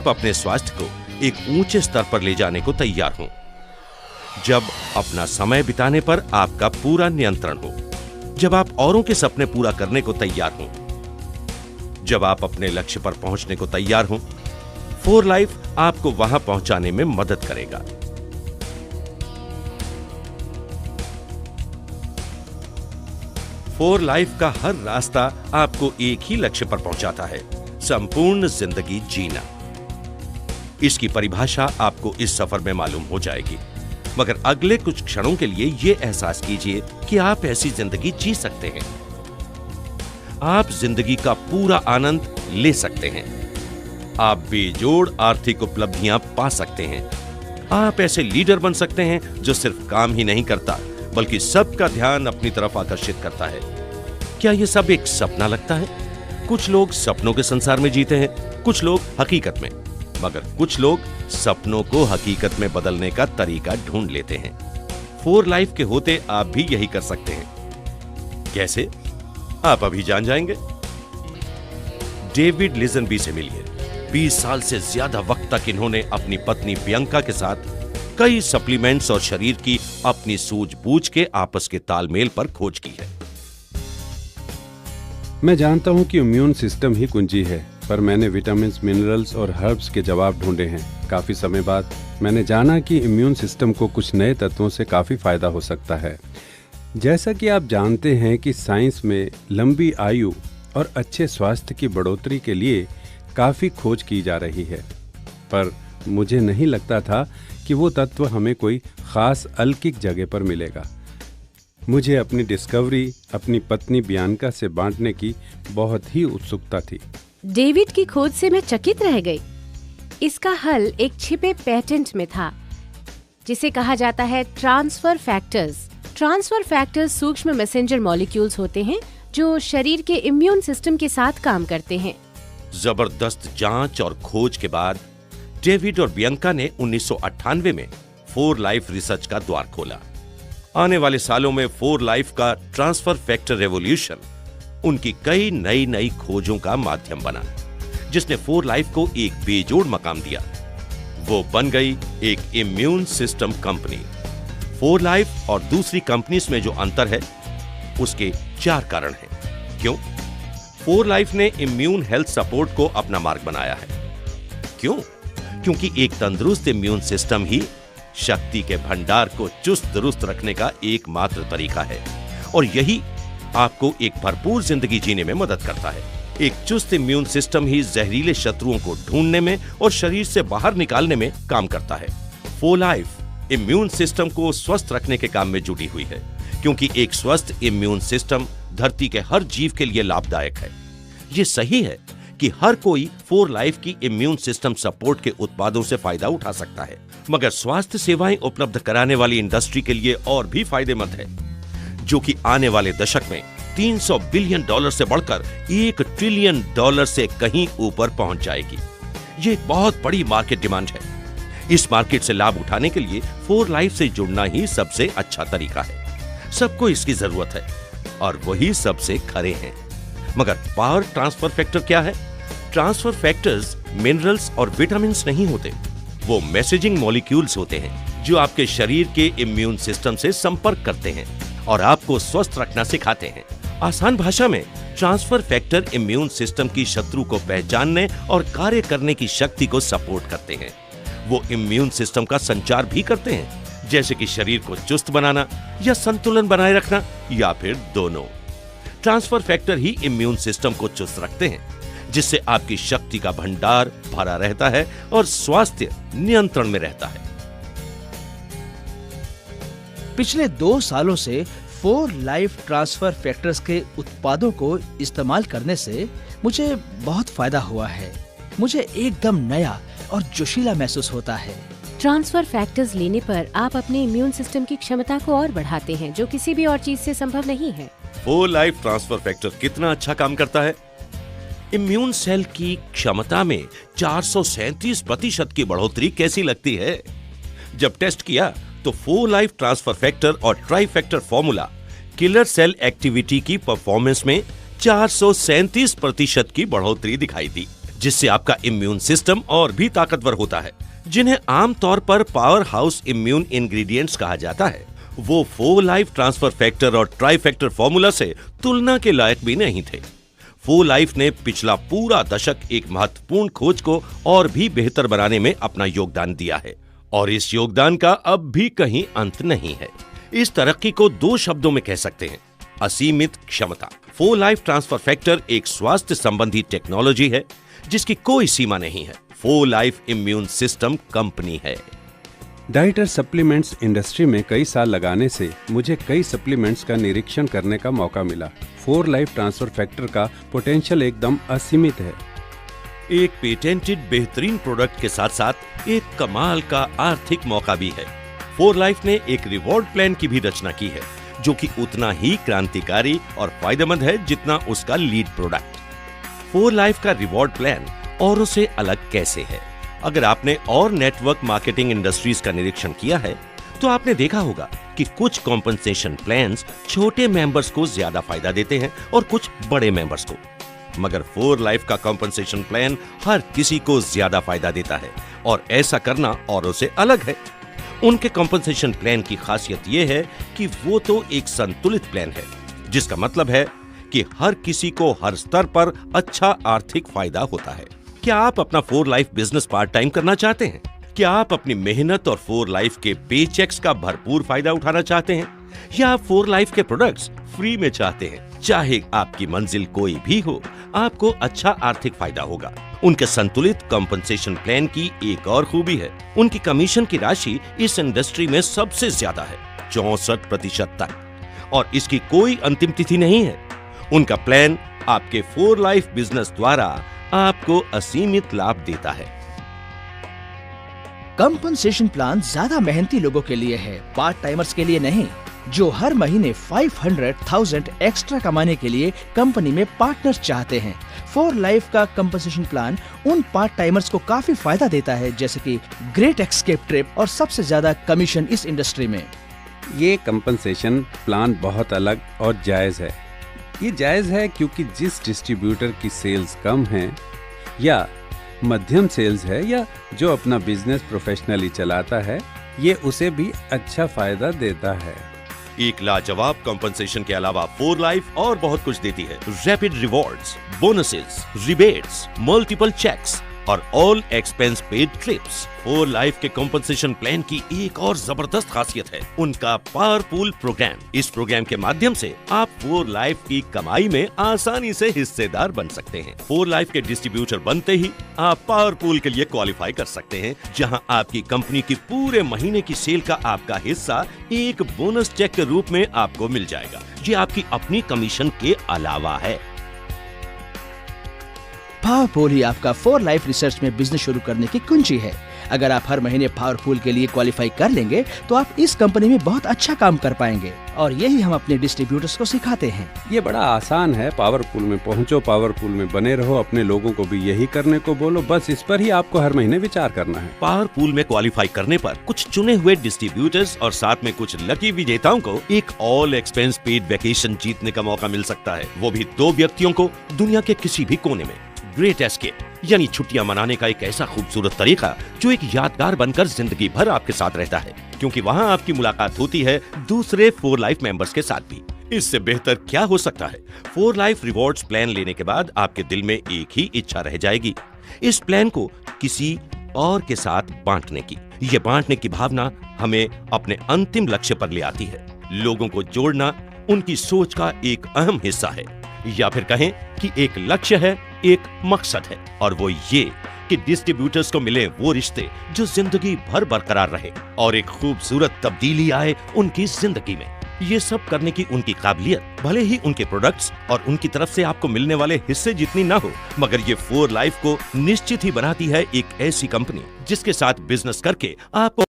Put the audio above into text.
आप अपने स्वास्थ्य को एक ऊंचे स्तर पर ले जाने को तैयार हों, जब अपना समय बिताने पर आपका पूरा नियंत्रण हो, जब आप औरों के सपने पूरा करने को तैयार हों, जब आप अपने लक्ष्य पर पहुंचने को तैयार हों, 4 लाइफ आपको वहां पहुंचाने में मदद करेगा। फोर लाइफ का हर रास्ता आपको एक ही लक्ष्य पर पहुंचाता है, संपूर्ण जिंदगी जीना। इसकी परिभाषा आपको इस सफर में मालूम हो जाएगी, मगर अगले कुछ क्षणों के लिए यह एहसास कीजिए कि आप ऐसी जिंदगी जी सकते हैं। आप जिंदगी का पूरा आनंद ले सकते हैं। आप बेजोड़ आर्थिक उपलब्धियां पा सकते हैं। आप ऐसे लीडर बन सकते हैं जो सिर्फ काम ही नहीं करता, बल्कि सबका ध्यान अपनी तरफ आकर्षित करता है। क्या यह सब एक सपना लगता है? कुछ लोग सपनों के संसार में जीते हैं, कुछ लोग हकीकत में, मगर कुछ लोग सपनों को हकीकत में बदलने का तरीका ढूंढ लेते हैं। 4 लाइफ के होते आप भी यही कर सकते हैं। कैसे? आप अभी जान जाएंगे। डेविड लिजनबी से मिलिए। 20 साल से ज्यादा वक्त तक इन्होंने अपनी पत्नी बियंका के साथ कई सप्लीमेंट्स और शरीर की अपनी सूझबूझ के आपस के तालमेल पर खोज की है। मैं जानता हूं कि इम्यून सिस्टम ही कुंजी है, पर मैंने विटामिन, मिनरल्स और हर्ब्स के जवाब ढूंढे हैं। काफी समय बाद मैंने जाना कि इम्यून सिस्टम को कुछ नए तत्वों से काफी फायदा हो सकता है। जैसा कि आप जानते हैं कि साइंस में लंबी आयु और अच्छे स्वास्थ्य की बढ़ोतरी के लिए काफी खोज की जा रही है, पर मुझे नहीं लगता था कि वो तत्व हमें कोई खास अलौकिक जगह पर मिलेगा। मुझे अपनी डिस्कवरी अपनी पत्नी बियांका से बांटने की बहुत ही उत्सुकता थी। डेविड की खोज से मैं चकित रह गई। इसका हल एक छिपे पेटेंट में था, जिसे कहा जाता है ट्रांसफर फैक्टर्स। ट्रांसफर फैक्टर्स सूक्ष्म मैसेंजर मॉलिक्यूल्स होते हैं जो शरीर के इम्यून सिस्टम के साथ काम करते हैं। जबरदस्त जांच और खोज के बाद डेविड और बियंका ने 1998 में 4 लाइफ रिसर्च का द्वार खोला। आने वाले सालों में 4 लाइफ का ट्रांसफर फैक्टर रेवोल्यूशन उनकी कई नई खोजों का माध्यम बना, जिसने 4 लाइफ को एक बेजोड़ मकाम दिया। वो बन गई एक इम्यून सिस्टम कंपनी। 4 लाइफ और दूसरी कंपनीज में जो अंतर है, उसके 4 कारण हैं। क्यों? 4 लाइफ ने इम्यून हेल्थ सपोर्ट को अपना मार्ग बनाया है। क्यों? क्योंकि एक तंदुरुस्त इम्यून सिस्टम ही शक्ति के भंडार को चुस्त दुरुस्त रखने का एकमात्र तरीका है, और यही आपको एक भरपूर जिंदगी जीने में मदद करता है। एक चुस्त इम्यून सिस्टम ही जहरीले शत्रुओं को ढूंढने में और शरीर से बाहर निकालने में काम करता है। 4 लाइफ इम्यून सिस्टम को स्वस्थ रखने के काम में जुटी हुई है, क्योंकि एक स्वस्थ इम्यून सिस्टम धरती के हर जीव के लिए लाभदायक है। यह सही है कि हर कोई 4 लाइफ की इम्यून सिस्टम सपोर्ट के उत्पादों से फायदा उठा सकता है, मगर स्वास्थ्य सेवाएं उपलब्ध कराने वाली इंडस्ट्री के लिए और भी फायदेमंद है, जो कि आने वाले दशक में $300 बिलियन से बढ़कर $1 ट्रिलियन से कहीं ऊपर पहुंच जाएगी। ये एक बहुत बड़ी मार्केट डिमांड है। इस मार्केट से लाभ उठाने के लिए 4 लाइफ से जुड़ना ही सबसे अच्छा तरीका है। सबको इसकी जरूरत है और वही सबसे खरे हैं। मगर पावर ट्रांसफर फैक्टर क्या है? ट्रांसफर फैक्टर्स मिनरल्स और विटामिन्स नहीं होते, वो मैसेजिंग मॉलिक्यूल्स होते हैं जो आपके शरीर के इम्यून सिस्टम से संपर्क करते हैं और आपको स्वस्थ रखना सिखाते हैं। आसान भाषा में ट्रांसफर फैक्टर इम्यून सिस्टम की शत्रु को पहचानने और कार्य करने की शक्ति को सपोर्ट करते हैं। वो इम्यून सिस्टम का संचार भी करते हैं, जैसे कि शरीर को चुस्त बनाना या संतुलन बनाए रखना, या फिर दोनों। ट्रांसफर फैक्टर ही इम्यून सिस्टम को चुस्त रखते हैं, जिससे आपकी शक्ति का भंडार भरा रहता है और स्वास्थ्य नियंत्रण में रहता है। पिछले 2 सालों से 4 लाइफ ट्रांसफर फैक्टर्स के उत्पादों को इस्तेमाल करने से मुझे बहुत फायदा हुआ है। मुझे एकदम नया और जोशीला महसूस होता है। ट्रांसफर फैक्टर्स लेने पर आप अपने इम्यून सिस्टम की क्षमता को और बढ़ाते हैं, जो किसी भी और चीज से संभव नहीं है। 4 लाइफ ट्रांसफर फैक्टर कितना अच्छा काम करता है? इम्यून सेल की क्षमता में 437% की बढ़ोतरी कैसी लगती है? जब टेस्ट किया तो 4 लाइफ ट्रांसफर फैक्टर और tri factor formula killer cell activity की परफॉर्मेंस में 437% की बढ़ोतरी दिखाई दी, जिससे आपका इम्यून सिस्टम और भी ताकतवर होता है। जिन्हें आमतौर पर पावर हाउस इम्यून इंग्रेडिएंट्स कहा जाता है, वो 4 लाइफ ट्रांसफर फैक्टर और ट्राइफैक्टर फॉर्मूला से तुलना के लायक भी नहीं थे। 4 लाइफ ने पिछला पूरा दशक एक महत्वपूर्ण खोज को और भी बेहतर बनाने में अपना योगदान दिया है, और इस योगदान का अब भी कहीं अंत नहीं है। इस तरक्की को 2 शब्दों में कह सकते हैं, असीमित क्षमता। 4 लाइफ ट्रांसफर फैक्टर एक स्वास्थ्य संबंधी टेक्नोलॉजी है जिसकी कोई सीमा नहीं है। 4 लाइफ इम्यून सिस्टम कंपनी है। डाइट और सप्लीमेंट्स इंडस्ट्री में कई साल लगाने से मुझे कई सप्लीमेंट्स का निरीक्षण करने का मौका मिला। 4 लाइफ ट्रांसफर फैक्टर का पोटेंशियल एकदम असीमित है। एक पेटेंटेड बेहतरीन प्रोडक्ट के साथ साथ एक कमाल का आर्थिक मौका भी है। 4 लाइफ ने एक रिवॉर्ड प्लान की भी रचना की है, जो कि उतना ही क्रांतिकारी और फायदेमंद है जितना उसका लीड प्रोडक्ट। 4 लाइफ का रिवॉर्ड प्लान औरों से अलग कैसे है? अगर आपने और नेटवर्क मार्केटिंग इंडस्ट्रीज का निरीक्षण किया है, तो आपने देखा होगा कि कुछ कॉम्पनसेशन प्लान्स छोटे मेंबर्स को ज्यादा फायदा देते हैं और कुछ बड़े मेंबर्स को। मगर 4 लाइफ का कॉम्पनसेशन प्लान हर किसी को ज्यादा फायदा देता है, और ऐसा करना औरों से अलग है। उनके कॉम्पनसेशन प्लान की खासियत यह है कि वो तो एक संतुलित प्लान है, जिसका मतलब है कि हर किसी को हर स्तर पर अच्छा आर्थिक फायदा होता है। क्या आप अपना 4 लाइफ बिजनेस पार्ट टाइम करना चाहते हैं? क्या आप अपनी मेहनत और 4 लाइफ के पे चेक्स का भरपूर फायदा उठाना चाहते हैं? या आप 4 लाइफ के प्रोडक्ट्स फ्री में चाहते हैं? चाहे आपकी मंजिल कोई भी हो, आपको अच्छा आर्थिक फायदा होगा। उनके संतुलित कॉम्पनसेशन प्लान की एक और खूबी है, उनकी कमीशन की राशि इस इंडस्ट्री में सबसे ज्यादा है, 64% तक, और इसकी कोई अंतिम तिथि नहीं है। उनका प्लान आपके 4 लाइफ बिजनेस द्वारा आपको असीमित लाभ देता है। कंपनसेशन प्लान ज्यादा मेहनती लोगों के लिए है, पार्ट टाइमर्स के लिए नहीं, जो हर महीने 500,000 एक्स्ट्रा कमाने के लिए कंपनी में पार्टनर्स चाहते हैं। 4 लाइफ का कंपनसेशन प्लान उन पार्ट टाइमर्स को काफी फायदा देता है, जैसे कि ग्रेट एस्केप ट्रिप और सबसे ज्यादा कमीशन इस इंडस्ट्री में। ये कंपनसेशन प्लान बहुत अलग और जायज है। ये जायज है क्योंकि जिस डिस्ट्रीब्यूटर की सेल्स कम है, या मध्यम सेल्स है, या जो अपना बिजनेस प्रोफेशनली चलाता है, ये उसे भी अच्छा फायदा देता है। एक लाजवाब कॉम्पनसेशन के अलावा 4 लाइफ और बहुत कुछ देती है। Rapid rewards, bonuses, rebates, multiple checks और all expense paid trips. 4 Life के कॉम्पनसेशन प्लान की एक और जबरदस्त खासियत है उनका पावरपूल प्रोग्राम। इस प्रोग्राम के माध्यम से आप 4 लाइफ की कमाई में आसानी से हिस्सेदार बन सकते हैं। 4 लाइफ के डिस्ट्रीब्यूटर बनते ही आप पावरपूल के लिए क्वालिफाई कर सकते हैं, जहां आपकी कंपनी की पूरे महीने की सेल का आपका हिस्सा एक बोनस चेक के रूप में आपको मिल जाएगा। ये आपकी अपनी कमीशन के अलावा है। पावरपूल ही आपका 4 लाइफ रिसर्च में बिजनेस शुरू करने की कुंजी है। अगर आप हर महीने पावरपूल के लिए क्वालिफाई कर लेंगे, तो आप इस कंपनी में बहुत अच्छा काम कर पाएंगे, और यही हम अपने डिस्ट्रीब्यूटर्स को सिखाते हैं। ये बड़ा आसान है। पावरपूल में पहुंचो, पावरपूल में बने रहो, अपने लोगों को भी यही करने को बोलो, बस इस पर ही आपको हर महीने विचार करना है। पावरपूल में क्वालिफाई करने पर कुछ चुने हुए डिस्ट्रीब्यूटर्स और साथ में कुछ लकी विजेताओं को एक ऑल एक्सपेंस पेड वैकेशन जीतने का मौका मिल सकता है, वो भी 2 व्यक्तियों को दुनिया के किसी भी कोने में। ग्रेट एस्केप यानी छुट्टियां मनाने का एक ऐसा खूबसूरत तरीका जो एक यादगार बनकर जिंदगी भर आपके साथ रहता है, क्योंकि वहां आपकी मुलाकात होती है दूसरे 4 लाइफ मेंबर्स के साथ भी। इससे बेहतर क्या हो सकता है? 4 लाइफ रिवॉर्ड्स प्लान लेने के बाद आपके दिल में एक ही इच्छा रह जाएगी, इस प्लान को किसी और के साथ बांटने की। ये बांटने की भावना हमें अपने अंतिम लक्ष्य पर ले आती है। लोगों को जोड़ना उनकी सोच का एक अहम हिस्सा है, या फिर कहें कि एक लक्ष्य है, एक मकसद है, और वो ये कि डिस्ट्रीब्यूटर्स को मिले वो रिश्ते जो जिंदगी भर बरकरार रहे और एक खूबसूरत तब्दीली आए उनकी जिंदगी में। ये सब करने की उनकी काबिलियत भले ही उनके प्रोडक्ट्स और उनकी तरफ से आपको मिलने वाले हिस्से जितनी ना हो, मगर ये 4 लाइफ को निश्चित ही बनाती है एक ऐसी कंपनी जिसके साथ बिजनेस करके आपको